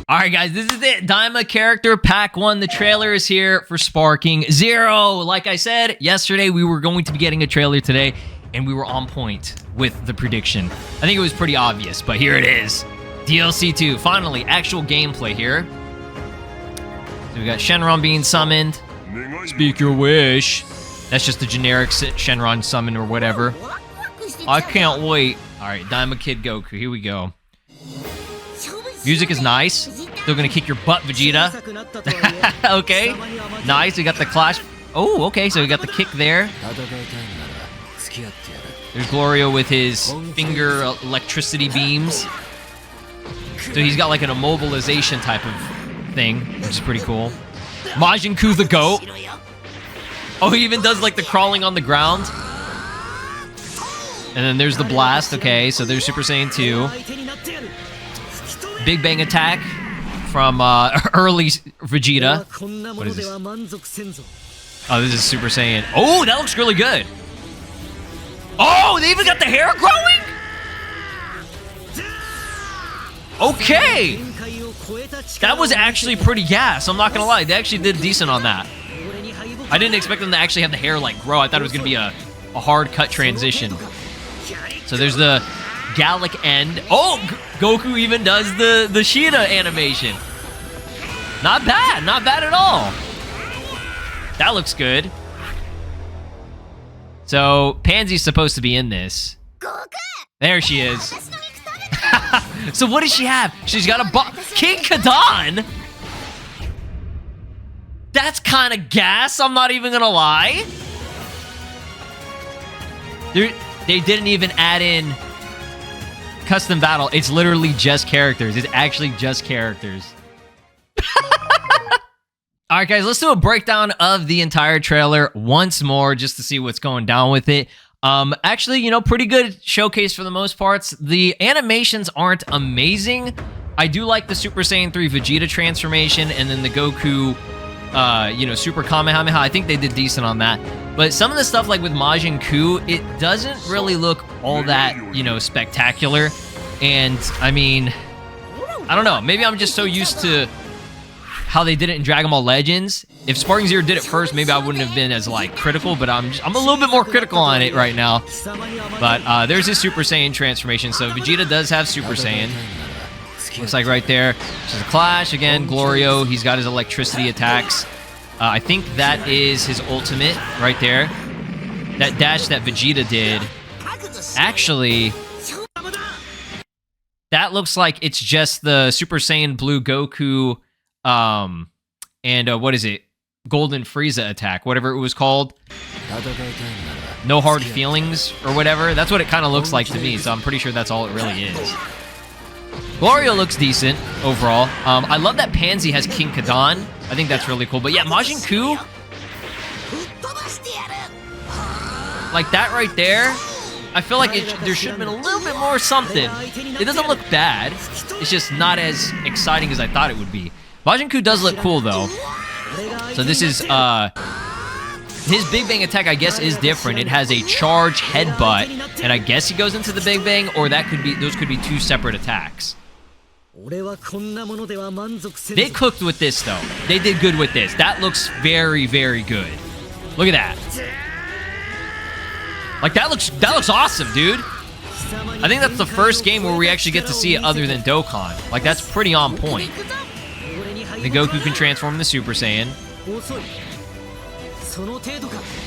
Alright guys, this is it. Daima character pack 1. The trailer is here for Sparking 0. Like I said, yesterday we were going to be getting a trailer today, and we were on point with the prediction. I think it was pretty obvious, but here it is. DLC 2. Finally, actual gameplay here. So we got Shenron being summoned. Speak your wish. That's just a generic Shenron summon or whatever. I can't wait. Alright, Daima Kid Goku. Here we go. Music is nice. Still gonna kick your butt, Vegeta. Okay. Nice. We got the clash. Oh, okay. So we got the kick there. There's Glorio with his finger electricity beams. So he's got like an immobilization type of thing, which is pretty cool. Majin Ku the goat. Oh, he even does like the crawling on the ground. And then there's the blast. Okay, so there's Super Saiyan 2. Big Bang attack from early Vegeta. What is this? Oh, this is Super Saiyan. Oh, that looks really good. Oh, they even got the hair growing? Okay. That was actually pretty gas. I'm not going to lie. They actually did decent on that. I didn't expect them to actually have the hair like grow. I thought it was going to be a hard cut transition. So there's the Gallic end. Oh, Goku even does the Sheeta animation. Not bad. Not bad at all. That looks good. So, Pansy's supposed to be in this. There she is. So what does she have? She's got a King Kadon? That's kind of gas, I'm not even gonna lie. They didn't even add in custom battle. It's literally just characters. It's actually just characters. Alright guys, let's do a breakdown of the entire trailer once more just to see what's going down with it. Actually, you know, pretty good showcase for the most parts. The animations aren't amazing. I do like the Super Saiyan 3 Vegeta transformation and then the Goku, you know, Super Kamehameha. I think they did decent on that. But some of the stuff like with Majin Ku, it doesn't really look all that, you know, spectacular. And, I mean, I don't know. Maybe I'm just so used to how they did it in Dragon Ball Legends. If Sparking Zero did it first, maybe I wouldn't have been as, like, critical. But I'm a little bit more critical on it right now. But there's his Super Saiyan transformation. So Vegeta does have Super Saiyan. Looks like right there. Just a clash. Again, Glorio. He's got his electricity attacks. I think that is his ultimate right there. That dash that Vegeta did. Actually, that looks like it's just the Super Saiyan Blue Goku, and what is it? Golden Frieza attack, whatever it was called. No hard feelings or whatever. That's what it kind of looks like to me, so I'm pretty sure that's all it really is. Glorio looks decent overall. I love that Pansy has King Kadon. I think that's really cool. But yeah, Majin Ku, like that right there, I feel like there should have been a little bit more something. It doesn't look bad. It's just not as exciting as I thought it would be. Majin Ku does look cool, though. So this is, his Big Bang attack, I guess, is different. It has a charge headbutt, and I guess he goes into the Big Bang, or those could be two separate attacks. They cooked with this, though. They did good with this. That looks very, very good. Look at that. Like, that looks awesome, dude. I think that's the first game where we actually get to see it other than Dokkan. Like, that's pretty on point. The Goku can transform the Super Saiyan.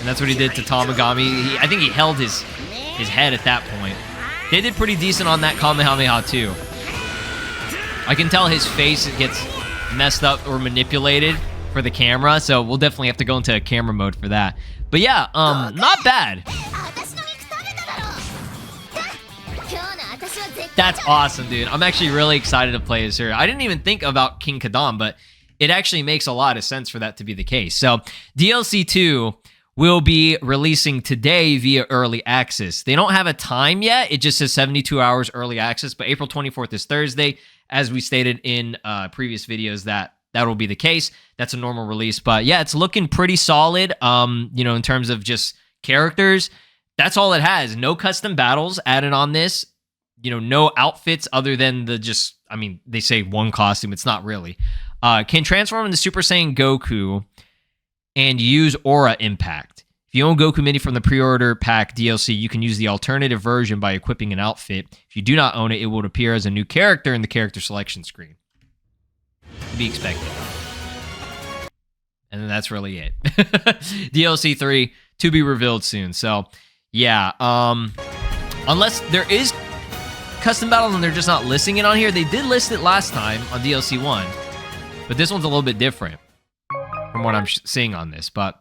And that's what he did to Tamagami. I think he held his head at that point. They did pretty decent on that Kamehameha, too. I can tell his face gets messed up or manipulated for the camera, so we'll definitely have to go into camera mode for that. But yeah, not bad. That's awesome, dude. I'm actually really excited to play as her. I didn't even think about King Kadon, but it actually makes a lot of sense for that to be the case. So, DLC 2 will be releasing today via early access. They don't have a time yet. It just says 72 hours early access, but April 24th is Thursday. As we stated in previous videos, that will be the case. That's a normal release. But yeah, it's looking pretty solid, you know, in terms of just characters. That's all it has. No custom battles added on this. no outfits other than I mean, they say one costume. It's not really. Can transform into Super Saiyan Goku and use Aura Impact. If you own Goku Mini from the pre-order pack DLC, you can use the alternative version by equipping an outfit. If you do not own it, it will appear as a new character in the character selection screen. To be expected. And then that's really it. DLC 3 to be revealed soon. So, yeah. Unless there is custom battles and they're just not listing it on here. They did list it last time on DLC 1. But this one's a little bit different from what I'm seeing on this. But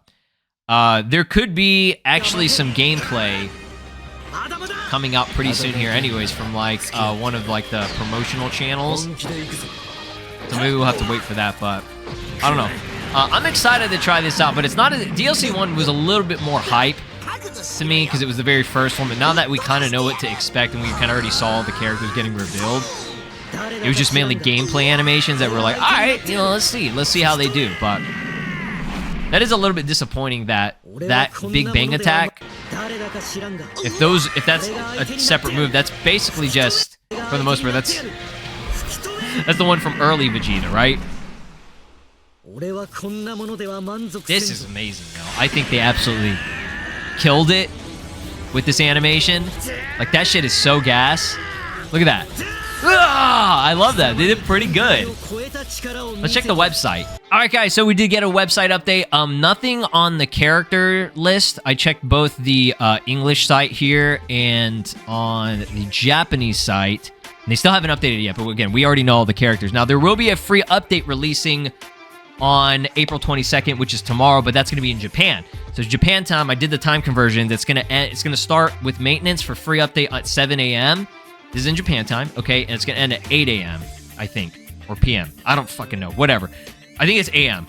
there could be actually some gameplay coming out pretty soon here anyways from like one of like the promotional channels. So maybe we'll have to wait for that, but I don't know. I'm excited to try this out, but it's not DLC 1 was a little bit more hype to me because it was the very first one, but now that we kind of know what to expect and we kind of already saw the characters getting revealed, it was just mainly gameplay animations that were like, all right, let's see how they do. But that is a little bit disappointing that Big Bang attack, if that's a separate move, that's basically just, for the most part, that's the one from early Vegeta, right? This is amazing, though. I think they absolutely killed it with this animation. Like, that shit is so gas. Look at that. Ah, I love that. They did pretty good. Let's check the website. All right, guys, so we did get a website update. Nothing on the character list. I checked both the English site here and on the Japanese site. And they still haven't updated it yet, but again, we already know all the characters. Now, there will be a free update releasing on April 22nd, which is tomorrow, but that's going to be in Japan. So it's Japan time. I did the time conversion. It's going to start with maintenance for free update at 7 a.m. This is in Japan time, okay? And it's going to end at 8 a.m., I think, or p.m. I don't fucking know. Whatever. I think it's a.m.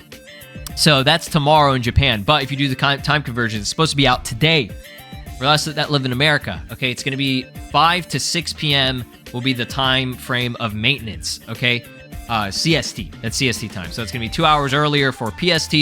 So that's tomorrow in Japan. But if you do the time conversion, it's supposed to be out today for us that live in America, okay? It's going to be 5 to 6 p.m. will be the time frame of maintenance, okay? CST. That's CST time. So it's going to be 2 hours earlier for PST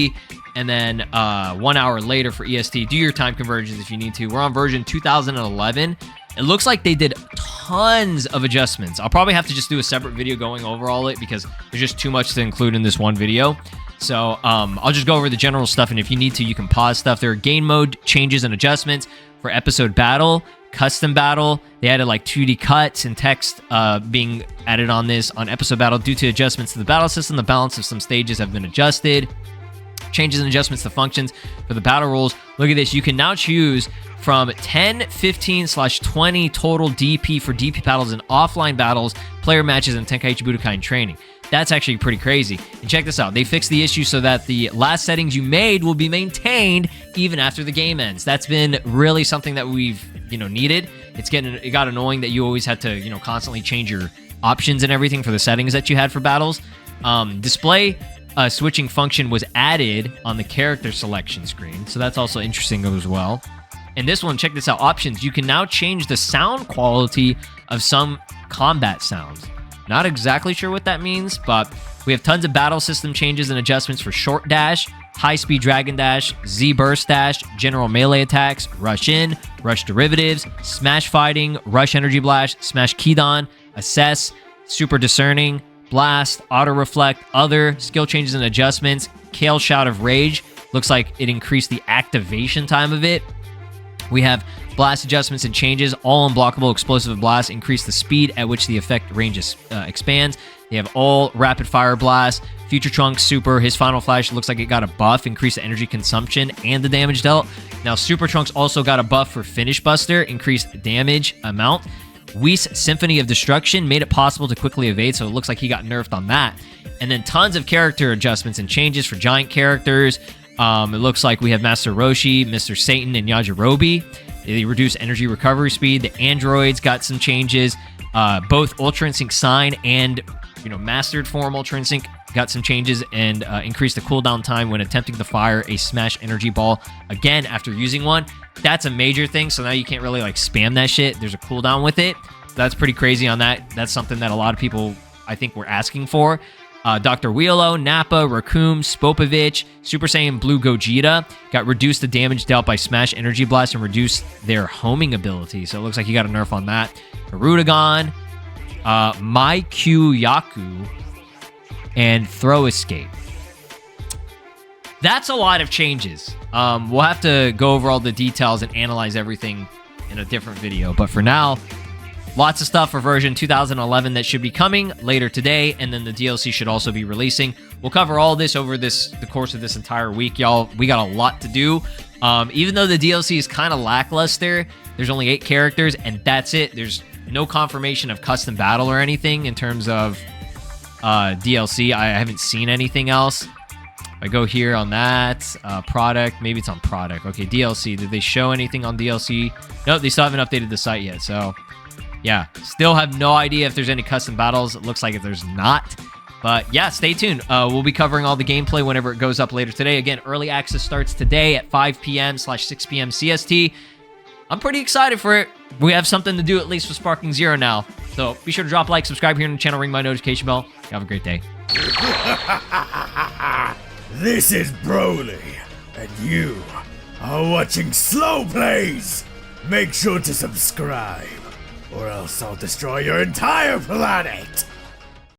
and then 1 hour later for EST. Do your time conversions if you need to. We're on version 2011. It looks like they did tons of adjustments. I'll probably have to just do a separate video going over all it because there's just too much to include in this one video. So I'll just go over the general stuff, and if you need to, you can pause stuff. There are game mode changes and adjustments for episode battle, custom battle. They added like 2D cuts and text being added on this on episode battle due to adjustments to the battle system. The balance of some stages have been adjusted. Changes and adjustments to functions for the battle rules. Look at this. You can now choose from 10, 15/20 total DP for DP battles and offline battles, player matches, and Tenkaichi Budokai training. That's actually pretty crazy. And check this out. They fixed the issue so that the last settings you made will be maintained even after the game ends. That's been really something that we've, needed. It got annoying that you always had to, constantly change your options and everything for the settings that you had for battles. Display switching function was added on the character selection screen. So that's also interesting as well. And this one, check this out. Options. You can now change the sound quality of some combat sounds. Not exactly sure what that means, but we have tons of battle system changes and adjustments for short dash, high-speed dragon dash, Z burst dash, general melee attacks, rush in, rush derivatives, smash fighting, rush energy blast, smash Kidan, assess, super discerning, blast, auto reflect, other skill changes and adjustments. Kale shout of rage. Looks like it increased the activation time of it. We have blast adjustments and changes. All unblockable explosive blast increase the speed at which the effect range expands. They have all rapid fire blast. Future Trunks Super, his final flash looks like it got a buff, increased the energy consumption and the damage dealt. Now Super Trunks also got a buff for Finish Buster, increased damage amount. Whis Symphony of Destruction made it possible to quickly evade, so it looks like he got nerfed on that. And then tons of character adjustments and changes for giant characters. It looks like we have Master Roshi, Mr. Satan, and Yajirobe. They reduced energy recovery speed. The androids got some changes. Both Ultra Instinct Sign and Mastered Form Ultra Instinct got some changes and increased the cooldown time when attempting to fire a Smash Energy Ball again after using one. That's a major thing, so now you can't really spam that shit. There's a cooldown with it. That's pretty crazy on that. That's something that a lot of people, I think, were asking for. Dr. Wheelo, Nappa, Raccoon, Spopovich, Super Saiyan Blue Gogeta got reduced the damage dealt by Smash Energy Blast and reduced their homing ability. So it looks like you got a nerf on that. Garudon, Yaku, and Throw Escape. That's a lot of changes. We'll have to go over all the details and analyze everything in a different video. But for now, lots of stuff for version 2011 that should be coming later today, and then the DLC should also be releasing. We'll cover all this over the course of this entire week, y'all. We got a lot to do. Even though the DLC is kind of lackluster, there's only 8 characters, and that's it. There's no confirmation of custom battle or anything in terms of DLC. I haven't seen anything else. I go here on that product. Maybe it's on product. Okay, DLC. Did they show anything on DLC? No, they still haven't updated the site yet. So, yeah, still have no idea if there's any custom battles. It looks like there's not. But yeah, stay tuned. We'll be covering all the gameplay whenever it goes up later today. Again, early access starts today at 5 p.m/6 p.m. CST. I'm pretty excited for it. We have something to do at least with Sparking Zero now. So be sure to drop a like, subscribe here on the channel, ring my notification bell. Have a great day. This is Broly, and you are watching SLOplays. Make sure to subscribe, or else I'll destroy your entire planet.